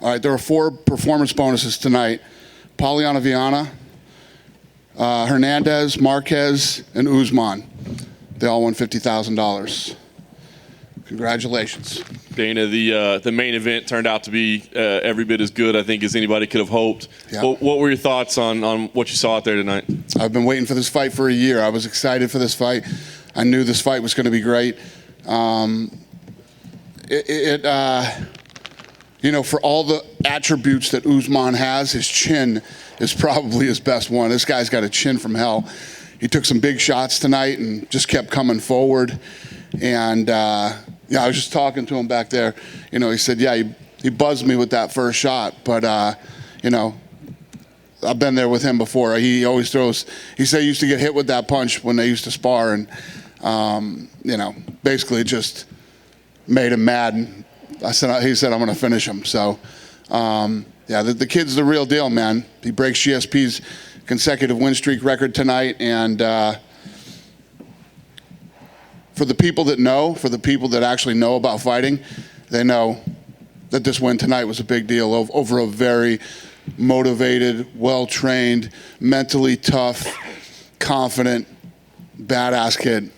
All right, there were 4 performance bonuses tonight. Pauliana Viana, Hernandez, Marquez, and Usman. They all won $50,000. Congratulations. Dana, the main event turned out to be every bit as good, I think, as anybody could have hoped. Yeah. What were your thoughts on what you saw out there tonight? I've been waiting for this fight for a year. I was excited for this fight. I knew this fight was going to be great. You know, for all the attributes that Usman has, his chin is probably his best one. This guy's got a chin from hell. He took some big shots tonight and just kept coming forward. And, yeah, I was just talking to him back there. You know, he said, yeah, he buzzed me with that first shot. But, you know, I've been there with him before. He always throws. He said he used to get hit with that punch when they used to spar. And, you know, basically just made him mad. And he said, I'm going to finish him. So, yeah, the kid's the real deal, man. He breaks GSP's consecutive win streak record tonight. And for the people that know, for the people that actually know about fighting, they know that this win tonight was a big deal over a very motivated, well-trained, mentally tough, confident, badass kid.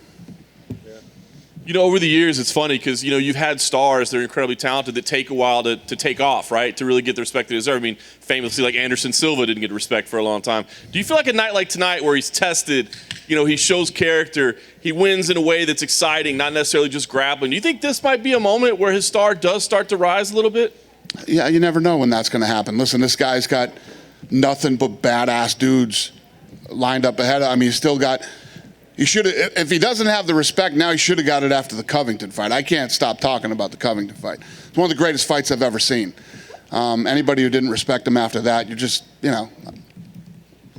You know, over the years, it's funny because, you know, you've had stars that are incredibly talented that take a while to take off, right, to really get the respect they deserve. I mean, famously, like Anderson Silva didn't get respect for a long time. Do you feel like a night like tonight where he's tested, you know, he shows character, he wins in a way that's exciting, not necessarily just grappling? Do you think this might be a moment where his star does start to rise a little bit? Yeah, you never know when that's going to happen. Listen, this guy's got nothing but badass dudes lined up ahead. I mean, he's still got... He should have, if he doesn't have the respect now, he should have got it after the Covington fight. I can't stop talking about the Covington fight. It's one of the greatest fights I've ever seen. Anybody who didn't respect him after that, you're just, you know,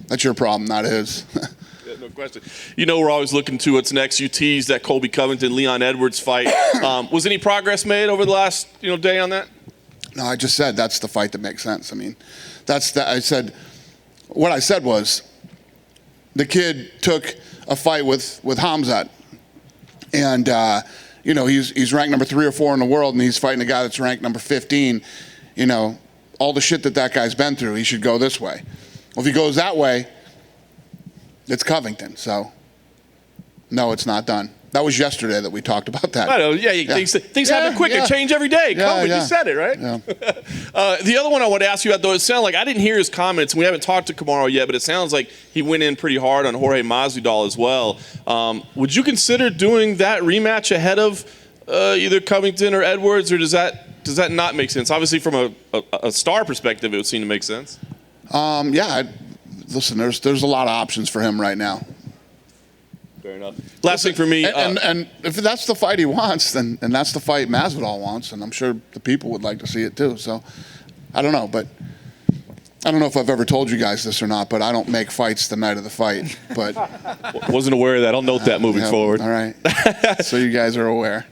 that's your problem, not his. Yeah, no question. You know, we're always looking to what's next. You teased that Colby Covington-Leon Edwards fight. Was any progress made over the last, you know, day on that? No, I just said that's the fight that makes sense. I mean, what I said was the kid took a fight with Hamzat, and you know, he's ranked number 3 or 4 in the world, and he's fighting a guy that's ranked number 15. You know, all the shit that guy's been through, he should go this way. Well, if he goes that way, it's Covington. So no, it's not done. That was yesterday that we talked about that. I know, yeah. Things happen quick. They change every day. COVID, you said it, right? Yeah. The other one I want to ask you about, though, it sounded like I didn't hear his comments, and we haven't talked to Kamaru yet, but it sounds like he went in pretty hard on Jorge Masvidal as well. Would you consider doing that rematch ahead of either Covington or Edwards, or does that not make sense? Obviously, from a star perspective, it would seem to make sense. Yeah. Listen, there's a lot of options for him right now. Fair enough. Last thing for me. And if that's the fight he wants, then that's the fight Masvidal wants, and I'm sure the people would like to see it too. So I don't know, but I don't know if I've ever told you guys this or not, but I don't make fights the night of the fight. But wasn't aware of that. I'll note that moving forward. All right. So you guys are aware.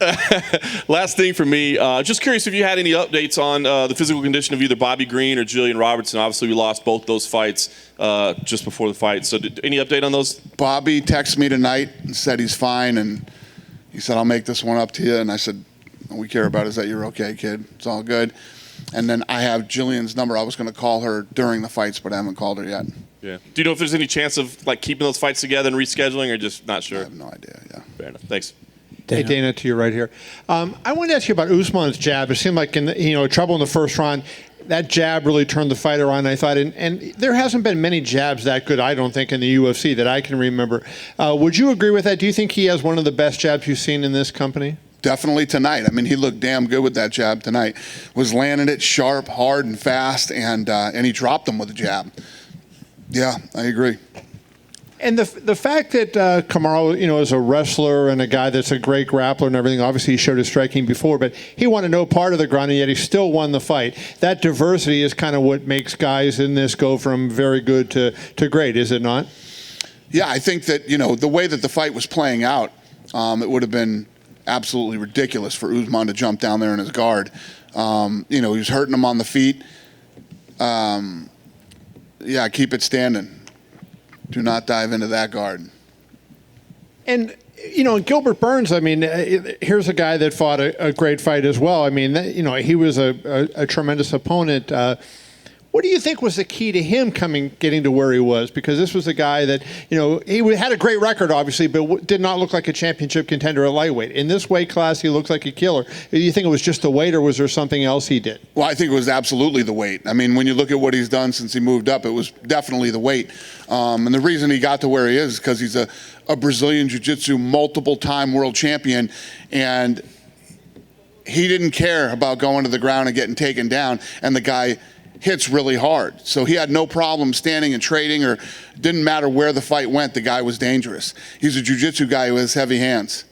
Last thing for me, just curious if you had any updates on the physical condition of either Bobby Green or Jillian Robertson. Obviously, we lost both those fights just before the fight. So any update on those? Bobby texted me tonight and said he's fine, and he said, I'll make this one up to you. And I said, all we care about is that you're okay, kid. It's all good. And then I have Jillian's number. I was going to call her during the fights, but I haven't called her yet. Yeah. Do you know if there's any chance of like keeping those fights together and rescheduling, or just not sure? I have no idea. Yeah. Fair enough. Thanks. Dana. Hey, Dana, to your right here. I wanted to ask you about Usman's jab. It seemed like trouble in the first round. That jab really turned the fight around, I thought. And there hasn't been many jabs that good, I don't think, in the UFC that I can remember. Would you agree with that? Do you think he has one of the best jabs you've seen in this company? Definitely tonight. I mean, he looked damn good with that jab tonight. Was landing it sharp, hard, and fast, and he dropped him with the jab. Yeah, I agree. And the fact that Kamaru, is a wrestler and a guy that's a great grappler and everything, obviously he showed his striking before, but he wanted no part of the ground, and yet he still won the fight. That diversity is kind of what makes guys in this go from very good to great, is it not? Yeah, I think that, the way that the fight was playing out, it would have been absolutely ridiculous for Usman to jump down there in his guard. He was hurting him on the feet. Yeah, keep it standing. Do not dive into that guard. And Gilbert Burns, I mean, here's a guy that fought a great fight as well. I mean, he was a tremendous opponent. What do you think was the key to him getting to where he was? Because this was a guy that, he had a great record, obviously, but did not look like a championship contender at lightweight. In this weight class, he looked like a killer. Do you think it was just the weight, or was there something else he did? Well, I think it was absolutely the weight. I mean, when you look at what he's done since he moved up, it was definitely the weight. And the reason he got to where he is because he's a Brazilian Jiu-Jitsu multiple-time world champion, and he didn't care about going to the ground and getting taken down, and the guy hits really hard. So he had no problem standing and trading, or didn't matter where the fight went, the guy was dangerous. He's a jiu-jitsu guy who has heavy hands.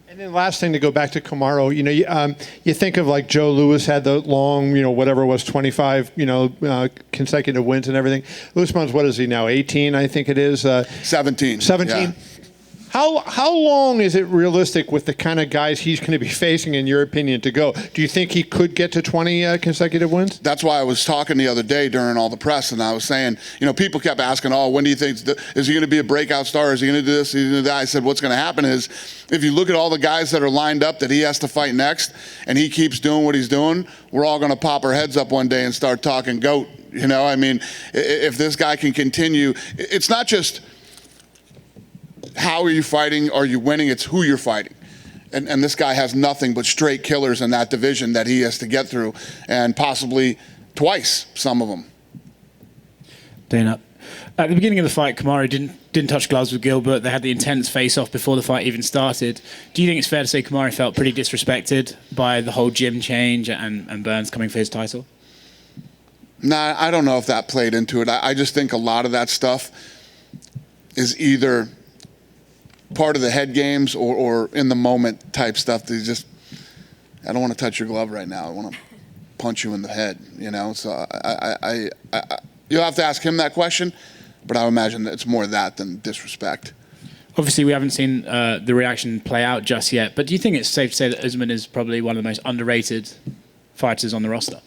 And then last thing, to go back to Kamaru, you think of like Joe Louis had the long, whatever it was, 25, consecutive wins and everything. Usman's, what is he now, 18, I think it is? 17. 17? Yeah. How long is it realistic with the kind of guys he's going to be facing, in your opinion, to go? Do you think he could get to 20 consecutive wins? That's why I was talking the other day during all the press, and I was saying, people kept asking, when do you think, is he going to be a breakout star? Is he going to do this? Is he going to do that? I said, what's going to happen is, if you look at all the guys that are lined up that he has to fight next, and he keeps doing what he's doing, we're all going to pop our heads up one day and start talking GOAT. I mean, if this guy can continue, it's not just how are you fighting, are you winning, it's who you're fighting. And this guy has nothing but straight killers in that division that he has to get through, and possibly twice, some of them. Dana, at the beginning of the fight, Kamaru didn't touch gloves with Gilbert. They had the intense face-off before the fight even started. Do you think it's fair to say Kamaru felt pretty disrespected by the whole gym change and Burns coming for his title? Nah, I don't know if that played into it. I just think a lot of that stuff is either part of the head games or in the moment type stuff. They just, I don't want to touch your glove right now. I want to punch you in the head, So you'll have to ask him that question, but I would imagine that it's more that than disrespect. Obviously, we haven't seen the reaction play out just yet, but do you think it's safe to say that Usman is probably one of the most underrated fighters on the roster?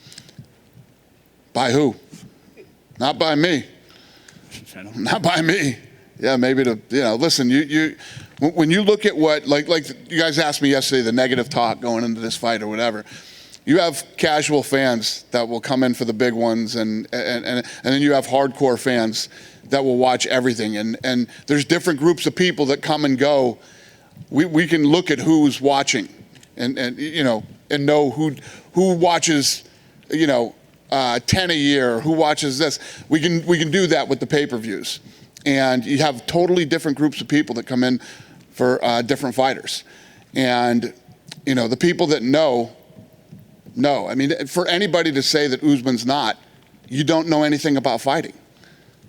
By who? Not by me. Fair enough. Not by me. Yeah, maybe listen, when you look at what, like you guys asked me yesterday, the negative talk going into this fight or whatever, you have casual fans that will come in for the big ones, and then you have hardcore fans that will watch everything, and there's different groups of people that come and go. We can look at who's watching, and know who watches, 10 a year, who watches this. We can do that with the pay-per-views. And you have totally different groups of people that come in for different fighters. And, the people that know. I mean, for anybody to say that Usman's not, you don't know anything about fighting.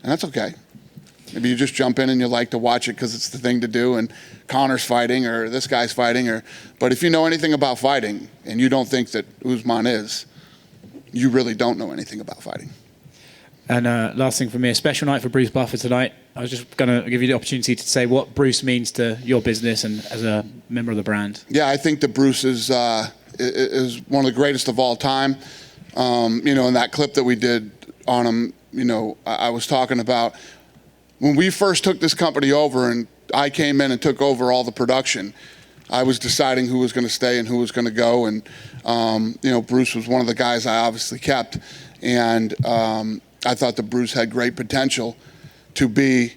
And that's okay. Maybe you just jump in and you like to watch it because it's the thing to do, and Connor's fighting or this guy's fighting. But if you know anything about fighting and you don't think that Usman is, you really don't know anything about fighting. And last thing for me, a special night for Bruce Buffer tonight. I was just going to give you the opportunity to say what Bruce means to your business and as a member of the brand. Yeah, I think that Bruce is one of the greatest of all time. In that clip that we did on him, I was talking about when we first took this company over and I came in and took over all the production, I was deciding who was going to stay and who was going to go. And, Bruce was one of the guys I obviously kept. And I thought that Bruce had great potential to be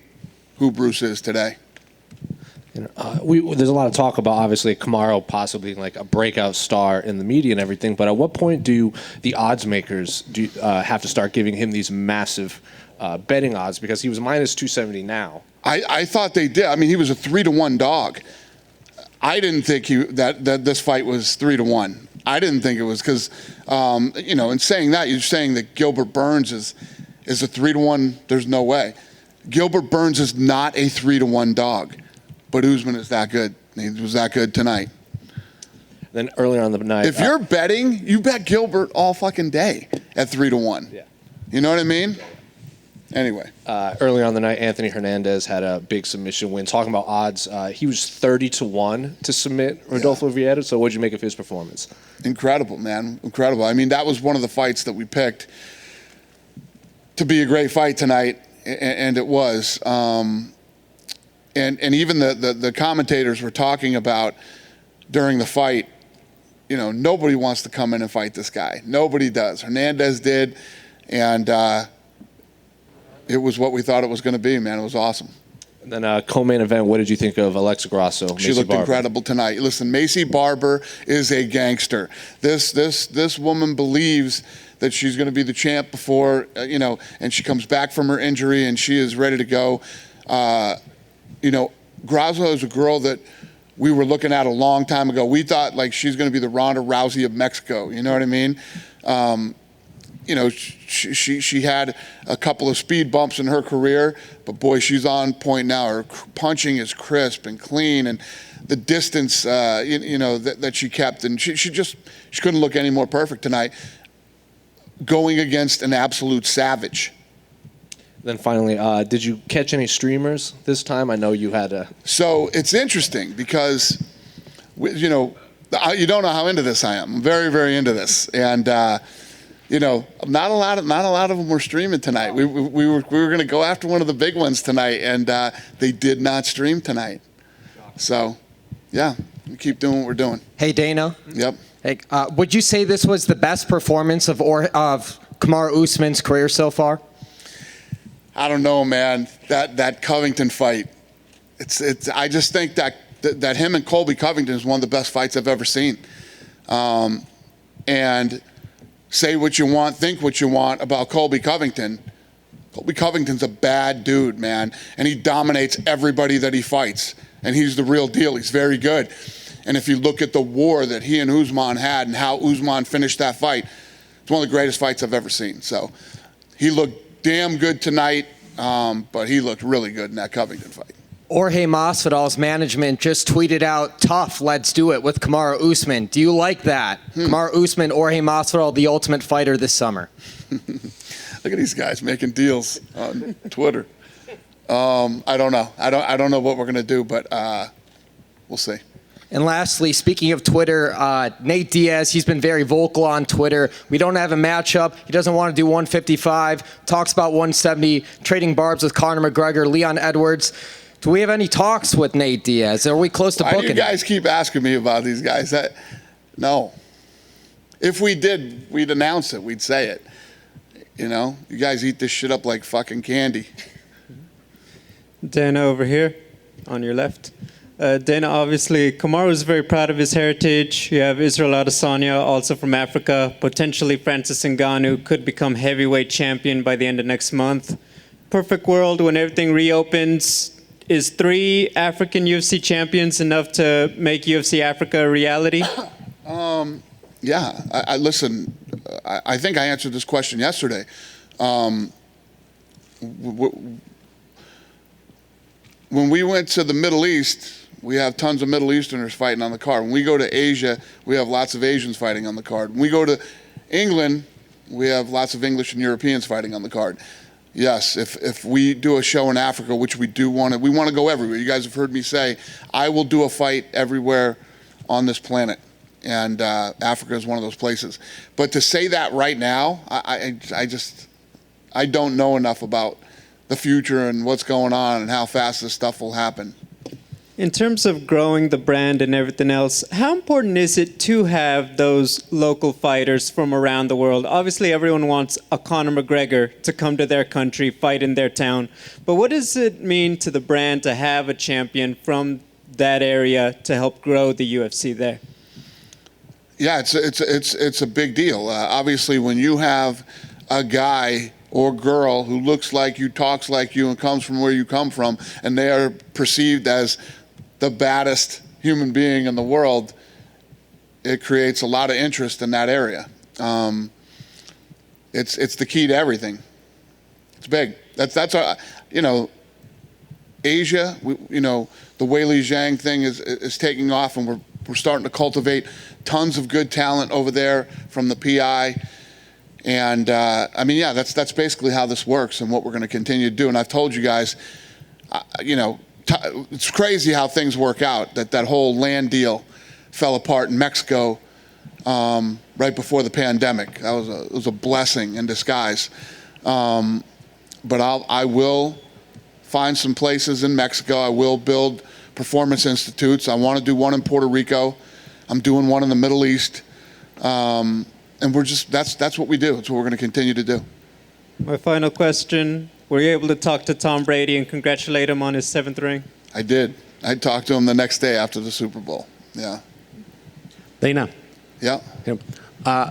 who Bruce is today. There's a lot of talk about, obviously, Kamaru possibly like a breakout star in the media and everything, but at what point do the odds makers have to start giving him these massive betting odds? Because he was minus 270 now. I thought they did. I mean, he was a 3-1 dog. I didn't think that this fight was 3-1. I didn't think it was because, in saying that, you're saying that Gilbert Burns is a 3-1. There's no way. Gilbert Burns is not a 3-1 dog, but Usman is that good. He was that good tonight. Then earlier on the night, if you're betting, you bet Gilbert all fucking day at 3-1. Yeah. You know what I mean? Anyway. Earlier on the night, Anthony Hernandez had a big submission win. Talking about odds, he was 30-1 to submit Rodolfo Vieira. So what'd you make of his performance? Incredible, man. Incredible. I mean, that was one of the fights that we picked to be a great fight tonight, and it was. and even the commentators were talking about during the fight, nobody wants to come in and fight this guy. Nobody does. Hernandez did, and it was what we thought it was going to be, man. It was awesome. And then co-main event, what did you think of Alexa Grasso? She looked incredible tonight. Listen, Macy Barber is a gangster. This woman believes that she's going to be the champ before, and she comes back from her injury and she is ready to go. Grasso is a girl that we were looking at a long time ago. We thought like she's going to be the Ronda Rousey of Mexico. You know what I mean? She had a couple of speed bumps in her career, but boy, she's on point now. Her punching is crisp and clean, and the distance, that she kept, and she couldn't look any more perfect tonight, going against an absolute savage. Then finally, did you catch any streamers this time? I know you had a. So it's interesting because, you don't know how into this I am. I'm very, very into this, and not a lot of them were streaming tonight. We were going to go after one of the big ones tonight, and they did not stream tonight. So, yeah, we keep doing what we're doing. Hey, Dana. Yep. Hey, would you say this was the best performance of Kamaru Usman's career so far? I don't know, man. That Covington fight, I just think that him and Colby Covington is one of the best fights I've ever seen. And say what you want, think what you want about Colby Covington. Colby Covington's a bad dude, man, and he dominates everybody that he fights. And he's the real deal. He's very good. And if you look at the war that he and Usman had and how Usman finished that fight, it's one of the greatest fights I've ever seen. So he looked damn good tonight, but he looked really good in that Covington fight. Jorge Masvidal's management just tweeted out, "Tough, let's do it" with Kamaru Usman. Do you like that? Kamaru Usman, Jorge Masvidal, the ultimate fighter this summer. Look at these guys making deals on Twitter. I don't know. I don't know what we're gonna do, but we'll see. And lastly, speaking of Twitter, Nate Diaz, he's been very vocal on Twitter. We don't have a matchup. He doesn't want to do 155. Talks about 170, trading barbs with Conor McGregor, Leon Edwards. Do we have any talks with Nate Diaz? Are we close to booking him? Why do you guys keep asking me about these guys? No. If we did, we'd announce it. We'd say it. You guys eat this shit up like fucking candy. Dana over here, on your left. Dana, obviously, Kamaru is very proud of his heritage. You have Israel Adesanya, also from Africa. Potentially Francis Ngannou could become heavyweight champion by the end of next month. Perfect world when everything reopens. Is 3 African UFC champions enough to make UFC Africa a reality? Yeah. I listen. I think I answered this question yesterday. When we went to the Middle East, we have tons of Middle Easterners fighting on the card. When we go to Asia, we have lots of Asians fighting on the card. When we go to England, we have lots of English and Europeans fighting on the card. Yes, if we do a show in Africa, which we do we want to go everywhere. You guys have heard me say, I will do a fight everywhere on this planet. And Africa is one of those places. But to say that right now, I don't know enough about the future and what's going on and how fast this stuff will happen. In terms of growing the brand and everything else, how important is it to have those local fighters from around the world? Obviously, everyone wants a Conor McGregor to come to their country, fight in their town. But what does it mean to the brand to have a champion from that area to help grow the UFC there? Yeah, it's a big deal. Obviously, when you have a guy or girl who looks like you, talks like you, and comes from where you come from, and they are perceived as the baddest human being in the world, it creates a lot of interest in that area. It's the key to everything. It's big. That's Asia. The Weili Zhang thing is taking off, and we're starting to cultivate tons of good talent over there from the PI. And that's basically how this works and what we're going to continue to do. And I've told you guys, it's crazy how things work out. That whole land deal fell apart in Mexico right before the pandemic. It was a blessing in disguise. But I will find some places in Mexico. I will build performance institutes. I want to do one in Puerto Rico. I'm doing one in the Middle East. And that's what we do. It's what we're going to continue to do. My final question, were you able to talk to Tom Brady and congratulate him on his 7th ring? I did. I talked to him the next day after the Super Bowl. Yeah. Dana. Yeah.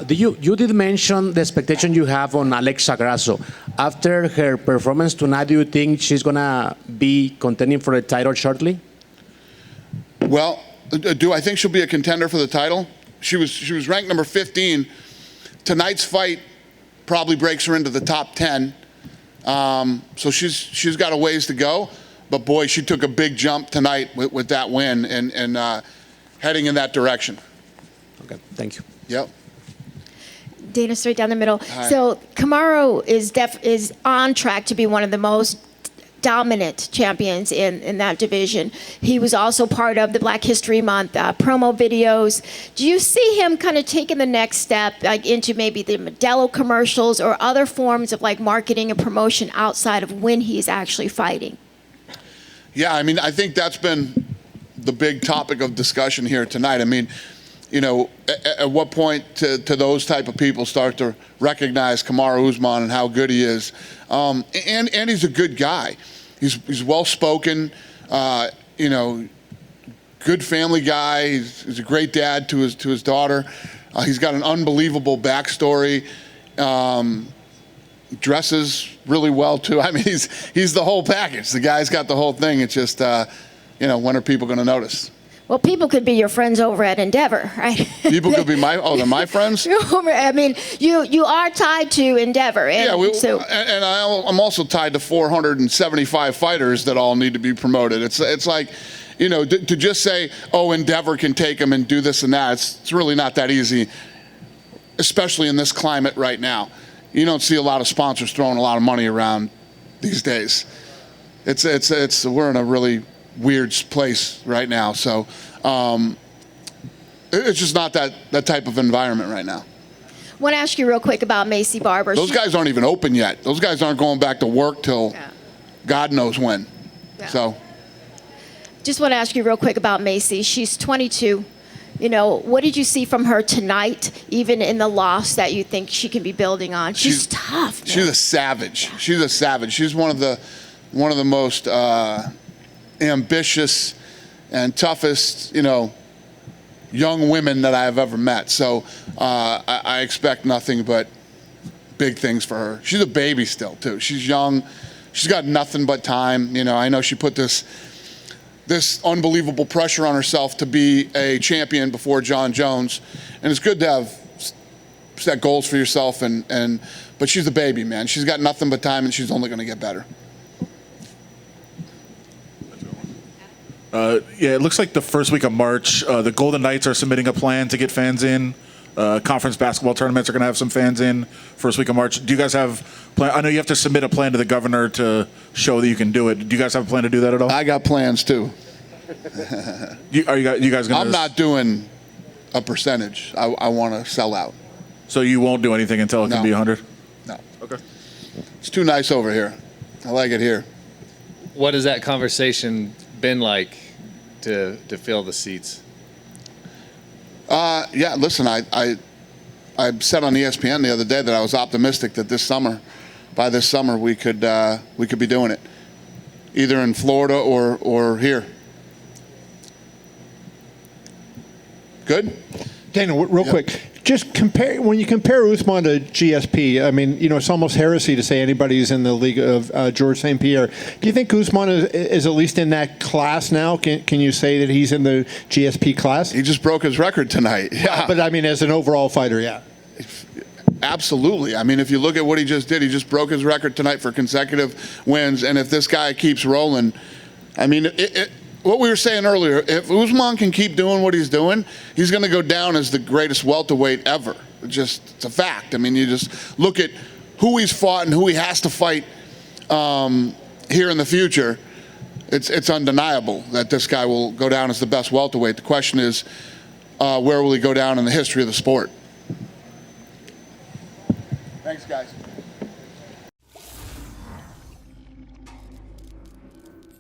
You did mention the expectation you have on Alexa Grasso. After her performance tonight, do you think she's going to be contending for the title shortly? Well, do I think she'll be a contender for the title? She was ranked number 15. Tonight's fight probably breaks her into the top 10. So she's got a ways to go. But boy, she took a big jump tonight with that win and heading in that direction. Okay, thank you. Yep. Dana, straight down the middle. Hi. So Kamaru is on track to be one of the most dominant champions in that division. He was also part of the Black History Month promo videos. Do you see him kind of taking the next step, like into maybe the Modelo commercials or other forms of like marketing and promotion outside of when he's actually fighting? Yeah, I mean, I think that's been the big topic of discussion here tonight. I mean, you know, at what point to those type of people start to recognize Kamaru Usman and how good he is? And he's a good guy. He's well-spoken, you know, good family guy. He's a great dad to his daughter. He's got an unbelievable backstory. Dresses really well too. I mean, he's the whole package. The guy's got the whole thing. It's just, you know, when are people going to notice? Well, people could be your friends over at Endeavor, right? People could be they're my friends? I mean, you are tied to Endeavor. And yeah, I'm also tied to 475 fighters that all need to be promoted. It's like, you know, to just say, oh, Endeavor can take them and do this and that, it's really not that easy, especially in this climate right now. You don't see a lot of sponsors throwing a lot of money around these days. We're in a really weird place right now. So it's just not that type of environment right now. I want to ask you real quick about Macy Barber. Those guys aren't even open yet. Those guys aren't going back to work till God knows when. Yeah. So just want to ask you real quick about Macy. She's 22. You know, what did you see from her tonight, even in the loss that you think she can be building on? She's tough. Man. She's a savage. Yeah. She's a savage. She's one of the most ambitious and toughest, you know, young women that I've ever met. So I expect nothing but big things for her. She's a baby still, too. She's young. She's got nothing but time. You know, I know she put this unbelievable pressure on herself to be a champion before John Jones. And it's good to have set goals for yourself. But she's a baby, man. She's got nothing but time, and she's only going to get better. Yeah, it looks like the first week of March, the Golden Knights are submitting a plan to get fans in. Conference basketball tournaments are going to have some fans in first week of March. Do you guys have plan? I know you have to submit a plan to the governor to show that you can do it. Do you guys have a plan to do that at all? I got plans too. You guys going to? I'm not doing a percentage. I want to sell out. So you won't do anything until it can be 100? No. Okay. It's too nice over here. I like it here. What has that conversation been like to fill the seats? Yeah, listen, I said on ESPN the other day that I was optimistic that by this summer, we could be doing it, either in Florida or here. Good? Dana, real quick, just when you compare Usman to GSP, I mean, you know, it's almost heresy to say anybody's in the league of George St. Pierre. Do you think Usman is at least in that class now? Can you say that he's in the GSP class? He just broke his record tonight. Yeah. But I mean, as an overall fighter, yeah. Absolutely. I mean, if you look at what he just did, he just broke his record tonight for consecutive wins. And if this guy keeps rolling, I mean, what we were saying earlier, if Usman can keep doing what he's doing, he's going to go down as the greatest welterweight ever. It's a fact. I mean, you just look at who he's fought and who he has to fight here in the future. It's undeniable that this guy will go down as the best welterweight. The question is, where will he go down in the history of the sport?